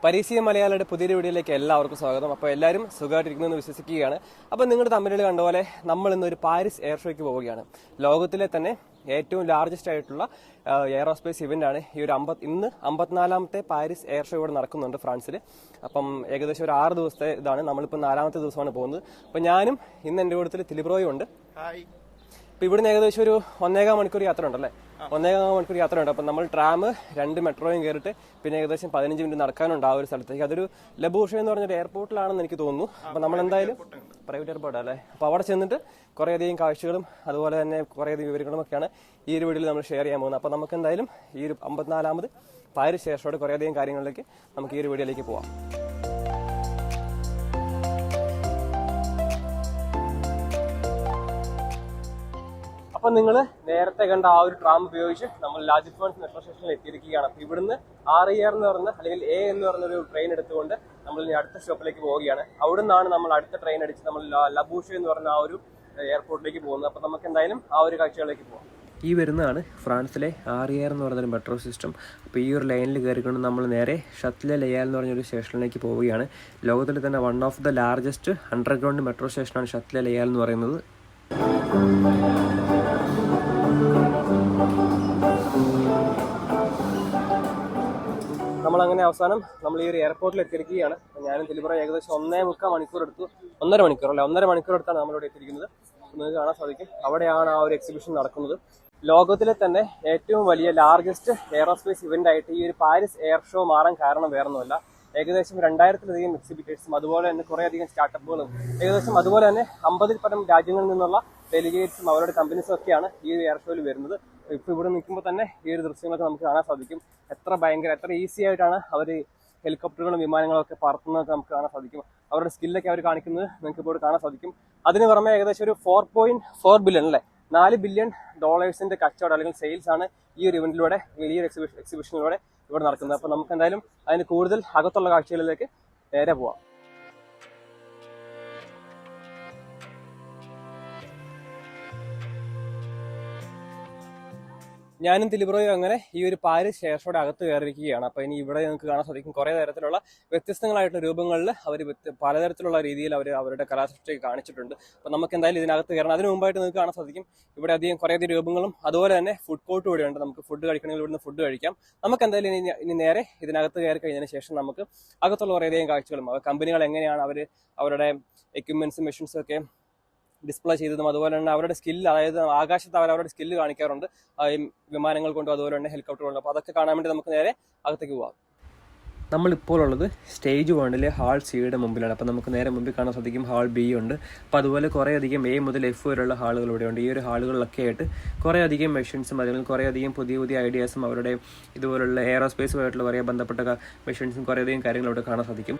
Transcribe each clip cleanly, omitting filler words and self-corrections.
പരീക്ഷ മലയാളിയുടെ പുതിയൊരു വീഡിയോയിലേക്ക് എല്ലാവർക്കും സ്വാഗതം. അപ്പോൾ എല്ലാവരും സുഖമായിട്ടിരിക്കുമെന്ന് വിശ്വസിക്കുകയാണ്. അപ്പോൾ നിങ്ങളുടെ തമ്മിൽ കണ്ട പോലെ നമ്മൾ ഇന്നൊരു പാരീസ് എയർ ഷോയ്ക്ക് പോവുകയാണ്. ലോകത്തിലെ തന്നെ ഏറ്റവും ലാർജസ്റ്റ് ആയിട്ടുള്ള എയറോസ്പേസ് ഇവന്റ് ആണ് ഈ ഒരു ഇന്ന് 54ാമത്തെ പാരീസ് എയർ ഷോ ഇവിടെ നടക്കുന്നുണ്ട് ഫ്രാൻസിൽ. അപ്പം ഏകദേശം ഒരു 6 ദിവസത്തെ ഇതാണ്. നമ്മളിപ്പോൾ 4ാമത്തെ ദിവസമാണ് പോകുന്നത്. അപ്പോൾ ഞാനും ഇന്ന് എൻ്റെ കൂട്ടത്തിൽ തിലിബ്രോയും ഉണ്ട്. ഇപ്പം ഇവിടുന്ന് ഏകദേശം ഒരു 1.25 മണിക്കൂർ യാത്ര ഉണ്ടല്ലേ? 1.25 മണിക്കൂർ യാത്ര ഉണ്ട്. അപ്പം നമ്മൾ ട്രാം 2 മെട്രോയും കയറിയിട്ട് പിന്നെ ഏകദേശം 15 മിനിറ്റ് നടക്കാനുണ്ട് ആ ഒരു സ്ഥലത്തേക്ക്. അതൊരു ലബൂഷ എന്ന് പറഞ്ഞൊരു എയർപോർട്ടിലാണെന്ന് എനിക്ക് തോന്നുന്നു. അപ്പം നമ്മൾ എന്തായാലും പ്രൈവറ്റ് എയർപോർട്ട് അല്ലേ, അപ്പോൾ അവിടെ ചെന്നിട്ട് കുറേയധികം കാഴ്ചകളും അതുപോലെ തന്നെ കുറേയധികം വിവരങ്ങളും ഒക്കെയാണ് ഈ ഒരു വീഡിയോയിൽ നമ്മൾ ഷെയർ ചെയ്യാൻ പോകുന്നത്. അപ്പോൾ നമുക്ക് എന്തായാലും ഈ ഒരു 54ാമത് പാരീസ് എയർ ഷോയുടെ കുറേയധികം കാര്യങ്ങളിലേക്ക് നമുക്ക് ഈ ഒരു വീഡിയോയിലേക്ക് പോവാം. അപ്പൊ നിങ്ങൾ നേരത്തെ കണ്ട ആ ഒരു ട്രാം ഉപയോഗിച്ച് നമ്മൾ ലാജിഫോൺസ് മെട്രോ സ്റ്റേഷനിൽ എത്തിയിരിക്കുകയാണ്. അപ്പൊ ഇവിടുന്ന് RER എന്ന് പറഞ്ഞ അല്ലെങ്കിൽ A എന്ന് പറഞ്ഞൊരു ട്രെയിൻ എടുത്തുകൊണ്ട് നമ്മൾ ഇനി അടുത്ത സ്റ്റോപ്പിലേക്ക് പോവുകയാണ്. അവിടെ നിന്നാണ് നമ്മൾ അടുത്ത ട്രെയിൻ അടിച്ച് നമ്മൾ ലബൂഷ എന്ന് പറഞ്ഞ ആ ഒരു എയർപോർട്ടിലേക്ക് പോകുന്നത്. അപ്പൊ നമുക്ക് എന്തായാലും ആ ഒരു കാഴ്ചകളിലേക്ക് പോകാം. ഈ വരുന്നതാണ് ഫ്രാൻസിലെ RER എന്ന് പറഞ്ഞൊരു മെട്രോ സിസ്റ്റം. അപ്പോൾ ഈ ഒരു ലൈനിൽ കയറിക്കൊണ്ട് നമ്മൾ നേരെ ഷത്ലെ ലയാൽ എന്ന് പറഞ്ഞൊരു സ്റ്റേഷനിലേക്ക് പോവുകയാണ്. ലോകത്തിൽ തന്നെ one of the largest underground metro സ്റ്റേഷനാണ് ഷത്ലെ ലയാൽ എന്ന് പറയുന്നത്. നമ്മളങ്ങനെ അവസാനം നമ്മൾ ഈ ഒരു എയർപോർട്ടിൽ എത്തിയിരിക്കുകയാണ്. ഞാനും തിലിബ്രോ ഏകദേശം 1.25 മണിക്കൂർ എടുത്തു. 1.5 മണിക്കൂർ എടുത്താണ് നമ്മളിവിടെ എത്തിയിരിക്കുന്നത്. നിങ്ങൾക്ക് കാണാൻ സാധിക്കും അവിടെയാണ് ആ ഒരു എക്സിബിഷൻ നടക്കുന്നത്. ലോകത്തിലെ തന്നെ ഏറ്റവും വലിയ ലാർജസ്റ്റ് എയറോസ്പേസ് ഇവന്റ് ആയിട്ട് ഈ ഒരു പാരീസ് എയർ ഷോ മാറാൻ കാരണം വേറൊന്നുമല്ല. ഏകദേശം 2000-ലധികം എക്സിബിറ്റേഴ്സും അതുപോലെ തന്നെ കുറേയധികം സ്റ്റാർട്ടപ്പുകളും ഏകദേശം അതുപോലെ തന്നെ 50-ൽ പരം രാജ്യങ്ങളിൽ നിന്നുള്ള ഡെലിഗേറ്റ്സും അവരുടെ കമ്പനീസും ഒക്കെയാണ് ഈ ഒരു എയർ ഷോയിൽ വരുന്നത്. ഇപ്പോൾ ഇവിടെ നിൽക്കുമ്പോൾ തന്നെ ഈ ഒരു ദൃശ്യങ്ങളൊക്കെ നമുക്ക് കാണാൻ സാധിക്കും. എത്ര ഈസി ആയിട്ടാണ് അവർ ഹെലികോപ്റ്ററുകളും വിമാനങ്ങളും ഒക്കെ പറത്തുന്നതൊക്കെ നമുക്ക് കാണാൻ സാധിക്കും. അവരുടെ സ്കില്ലൊക്കെ അവർ കാണിക്കുന്നത് നിങ്ങൾക്ക് ഇപ്പോൾ കാണാൻ സാധിക്കും. അതിന് പുറമെ ഏകദേശം ഒരു 4.4 ബില്യൺ അല്ലേ, $4 ബില്യൺ കച്ചവടം അല്ലെങ്കിൽ സെയിൽസ് ആണ് ഈ ഒരു ഇവന്റിലൂടെ ഈ ഒരു എക്സിബിഷനിലൂടെ ഇവിടെ നടക്കുന്നത്. അപ്പോൾ നമുക്ക് എന്തായാലും അതിന് കൂടുതൽ അകത്തുള്ള കാഴ്ചകളിലേക്ക് നേരെ പോവാം. ഞാനും തിലിബ്രോയും അങ്ങനെ ഈ ഒരു പാരീസ് എയർ ഷോയുടെ അകത്ത് കയറിയിരിക്കുകയാണ്. അപ്പോൾ ഇനി ഇവിടെ നിങ്ങൾക്ക് കാണാൻ സാധിക്കും കുറേ തരത്തിലുള്ള വ്യത്യസ്തങ്ങളായിട്ടുള്ള രൂപങ്ങളിൽ അവർ പലതരത്തിലുള്ള രീതിയിൽ അവരുടെ കലാസൃഷ്ടി കാണിച്ചിട്ടുണ്ട്. അപ്പോൾ നമുക്ക് എന്തായാലും ഇതിനകത്ത് കയറണം. അതിന് മുമ്പായിട്ട് നിങ്ങൾക്ക് കാണാൻ സാധിക്കും ഇവിടെ കുറേയധികം രൂപങ്ങളും അതുപോലെ തന്നെ ഫുഡ് കോർട്ട് കൂടെയുണ്ട്. നമുക്ക് ഫുഡ് കഴിക്കണമെങ്കിൽ ഇവിടുന്ന് ഫുഡ് കഴിക്കാം. നമുക്ക് എന്തായാലും ഇനി നേരെ ഇതിനകത്ത് കയറി കഴിഞ്ഞതിന് ശേഷം നമുക്ക് അകത്തുള്ള കുറേയധികം കാഴ്ചകളും കമ്പനികൾ എങ്ങനെയാണ് അവരുടെ എക്യുപ്മെന്റ്സും മെഷീൻസും ഒക്കെ ഡിസ്പ്ലേ ചെയ്തതും അതുപോലെ തന്നെ അവരുടെ സ്കില്ല്, അതായത് ആകാശത്ത് അവരുടെ സ്കില്ല് കാണിക്കാറുണ്ട് വിമാനങ്ങൾ കൊണ്ടും അതുപോലെ തന്നെ ഹെലികോപ്റ്റർ കൊണ്ടും. അപ്പോൾ അതൊക്കെ കാണാൻ വേണ്ടി നമുക്ക് നേരെ അകത്തേക്ക് പോകാം. നമ്മളിപ്പോൾ ഉള്ളത് സ്റ്റേജ് 1-ലെ ഹാൾ സിയുടെ മുമ്പിലാണ്. അപ്പോൾ നമുക്ക് നേരെ മുമ്പിൽ കാണാൻ സാധിക്കും ഹാൾ B ഉണ്ട്. അപ്പോൾ അതുപോലെ കുറേയധികം A മുതൽ F വരെയുള്ള ഹാളുകൾ ഇവിടെയുണ്ട്. ഈ ഒരു ഹാളുകളിലൊക്കെ ആയിട്ട് കുറേയധികം മെഷീൻസും അല്ലെങ്കിൽ കുറേയധികം പുതിയ ഐഡിയാസും അവരുടെ ഇതുപോലുള്ള എയറോസ്പേസുമായിട്ടുള്ള വളരെ ബന്ധപ്പെട്ട മെഷീൻസും കുറേയധികം കാര്യങ്ങൾ ഇവിടെ കാണാൻ സാധിക്കും.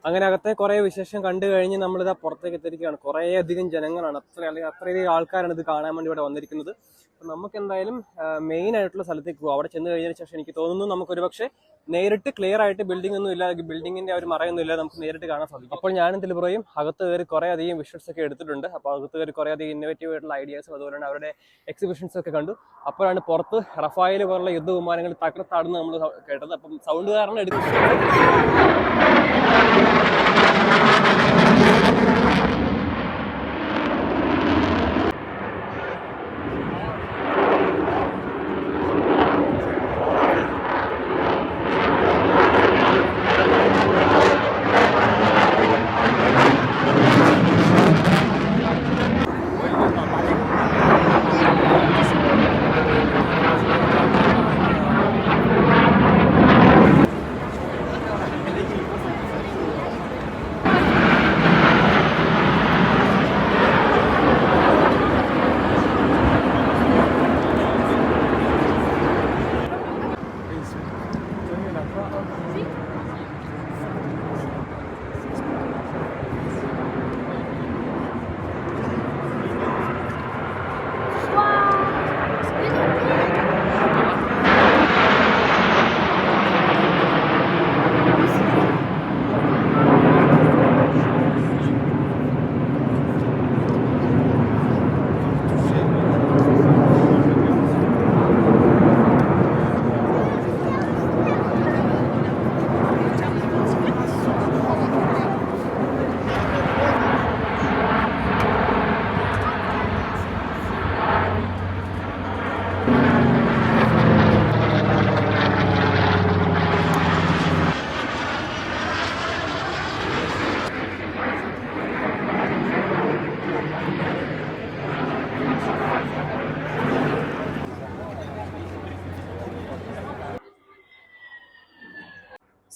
അങ്ങനെ അകത്തെ കുറേ വിശേഷം കണ്ടു കഴിഞ്ഞ് നമ്മളിതാ പുറത്തേക്ക് എത്തിയിരിക്കുകയാണ്. കുറേയധികം ജനങ്ങളാണ്, അത്രയധികം ആൾക്കാരാണ് ഇത് കാണാൻ വേണ്ടി ഇവിടെ വന്നിരിക്കുന്നത്. നമുക്ക് എന്തായാലും മെയിൻ ആയിട്ടുള്ള സ്ഥലത്തേക്ക് പോകും. അവിടെ ചെന്ന് കഴിഞ്ഞതിന് ശേഷം എനിക്ക് തോന്നുന്നു നമുക്കൊരു പക്ഷേ നേരിട്ട് ക്ലിയർ ആയിട്ട് ബിൽഡിംഗ് ഒന്നും ഇല്ല, ബിൽഡിങ്ങിന്റെ ഒരു മറയൊന്നും ഇല്ല, നമുക്ക് നേരിട്ട് കാണാൻ സാധിക്കും. അപ്പോൾ ഞാനും ദിൽബ്രോയും അകത്ത് കയറി കുറേ അധികം വിഷ്വൽസ് ഒക്കെ എടുത്തിട്ടുണ്ട്. അപ്പോൾ അകത്ത് കയറി കുറേ അധികം ഇന്നോവേറ്റീവ് ആയിട്ടുള്ള ഐഡിയാസും അതുപോലെ തന്നെ അവരുടെ എക്സിബിഷൻസ് ഒക്കെ കണ്ടു. അപ്പോഴാണ് പുറത്ത് റഫായൽ പോലുള്ള യുദ്ധവിമാനങ്ങൾ തകർത്താടുന്ന് നമ്മൾ കേട്ടത്. അപ്പം സൗണ്ട് കാരണം എടുക്കും.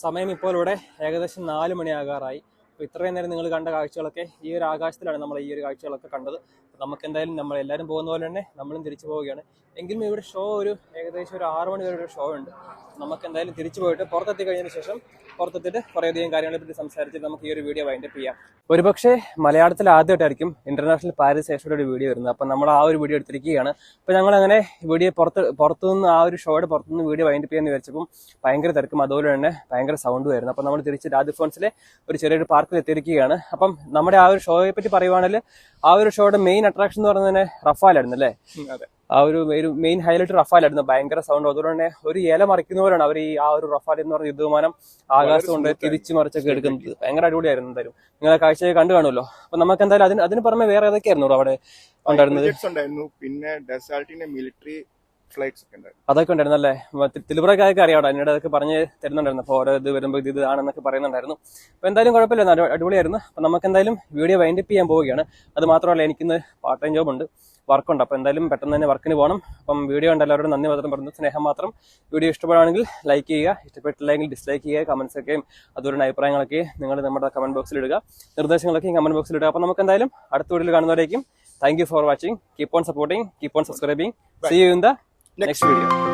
സമയം ഇപ്പോൾ ഇവിടെ ഏകദേശം 4 മണിയാകാറായി. അപ്പോൾ ഇത്രയും നേരം നിങ്ങൾ കണ്ട കാഴ്ചകളൊക്കെ ഈ ഒരു ആകാശത്തിലാണ് നമ്മൾ ഈ ഒരു കാഴ്ചകളൊക്കെ കണ്ടത്. നമുക്ക് എന്തായാലും നമ്മൾ എല്ലാവരും പോകുന്ന പോലെ തന്നെ നമ്മളും തിരിച്ചു പോവുകയാണ്. എങ്കിലും ഇവിടെ ഷോ ഏകദേശം ഒരു 6 മണി വരെ ഒരു ഷോ ഉണ്ട്. നമുക്ക് എന്തായാലും തിരിച്ചു പോയിട്ട് പുറത്തെത്തി കഴിഞ്ഞതിന് ശേഷം പുറത്തെത്തിയിട്ട് കുറേയധികം കാര്യങ്ങളെ പറ്റി സംസാരിച്ചിട്ട് നമുക്ക് ഈ ഒരു വീഡിയോ വൈൻഡപ്പ് ചെയ്യാം. ഒരുപക്ഷെ മലയാളത്തിൽ ആദ്യമായിട്ടായിരിക്കും ഇന്റർനാഷണൽ പാരീസ് എയർഷോയുടെ ഒരു വീഡിയോ വരുന്നത്. അപ്പം നമ്മൾ ആ ഒരു വീഡിയോ എടുത്തിരിക്കുകയാണ്. അപ്പോൾ ഞങ്ങൾ അങ്ങനെ വീഡിയോ പുറത്തുനിന്ന് ആ ഒരു ഷോയുടെ പുറത്തുനിന്ന് വീഡിയോ വൈൻഡപ്പ് ചെയ്യാന്ന് വിചാരിച്ചപ്പം ഭയങ്കര തിരക്കും അതുപോലെ തന്നെ ഭയങ്കര സൗണ്ടും ആയിരുന്നു. അപ്പം നമ്മൾ തിരിച്ച് രാജ്ഫോൺസിലെ ഒരു ചെറിയൊരു പാർക്കിൽ എത്തിയിരിക്കുകയാണ്. അപ്പം നമ്മുടെ ആ ഒരു ഷോയെ പറ്റി പറയുവാണെങ്കിൽ ആ ഒരു ഷോയുടെ മെയിൻ അട്രാക്ഷൻ എന്ന് പറയുന്നത് തന്നെ റഫാലായിരുന്നു അല്ലേ? അതെ, ആ ഒരു മെയിൻ ഹൈലൈറ്റ് റഫാലായിരുന്നു. ഭയങ്കര സൗണ്ട്, അതുകൊണ്ട് തന്നെ ഒരു ഇല മറിക്കുന്ന പോലെയാണ് അവർ ആ ഒരു റഫാൽ എന്ന് പറഞ്ഞ യുദ്ധവിമാനം ആകാശം കൊണ്ട് തിരിച്ചു മറിച്ചൊക്കെ എടുക്കുന്നത്. ഭയങ്കര അടിപൊളിയായിരുന്നു. എന്തായാലും നിങ്ങളെ കാഴ്ചയെ കണ്ടു കാണുമല്ലോ. അപ്പൊ നമുക്ക് എന്തായാലും അതിന് പുറമെ വേറെ ഏതൊക്കെയായിരുന്നു അവിടെ ഉണ്ടായിരുന്നത്? പിന്നെ ഡെസാൾട്ടിന്റെ മിലിറ്ററി ഫ്ലൈറ്റ്സ് ഒക്കെ ഉണ്ടായിരുന്നു. അതൊക്കെ ഉണ്ടായിരുന്നു അല്ലേ? തിരുപ്പുറക്കാരൊക്കെ അറിയാം, എന്നോട് അതൊക്കെ പറഞ്ഞ് തരുന്നുണ്ടായിരുന്നു. അപ്പോൾ ഓരോ ഇത് വരുമ്പോൾ ഇത് ആണെന്നൊക്കെ പറയുന്നുണ്ടായിരുന്നു. അപ്പോൾ എന്തായാലും കുഴപ്പമില്ല, അടിപൊളിയായിരുന്നു. അപ്പം നമുക്ക് എന്തായാലും വീഡിയോ വൈൻഡപ്പ് ചെയ്യാൻ പോവുകയാണ്. അത് മാത്രമല്ല എനിക്കിന്ന് പാർട്ട് ടൈം ജോബ് ഉണ്ട്, വർക്കുണ്ട്. അപ്പോൾ എന്തായാലും പെട്ടെന്ന് തന്നെ വർക്കിന് പോകണം. അപ്പം വീഡിയോ ഉണ്ട് എല്ലാവരോടും നന്ദി മാത്രം പറഞ്ഞു, സ്നേഹം മാത്രം. വീഡിയോ ഇഷ്ടപ്പെടുകയാണെങ്കിൽ ലൈക്ക് ചെയ്യുക, ഇഷ്ടപ്പെട്ടില്ലെങ്കിൽ ഡിസ്ലൈക്ക് ചെയ്യുക. കമൻസൊക്കെയും അതുപോലെ അഭിപ്രായങ്ങളൊക്കെ നിങ്ങൾ നമ്മുടെ കമന്റ് ബോക്സിൽ ഇടുക, നിർദ്ദേശങ്ങളൊക്കെ കമന്റ് ബോക്സിൽ ഇടുക. അപ്പോൾ നമുക്ക് എന്തായാലും അടുത്ത വീഡിയോയിൽ കാണുന്നവരേക്കും thank you for watching. Keep on supporting, keep on subscribing. See you in the next video.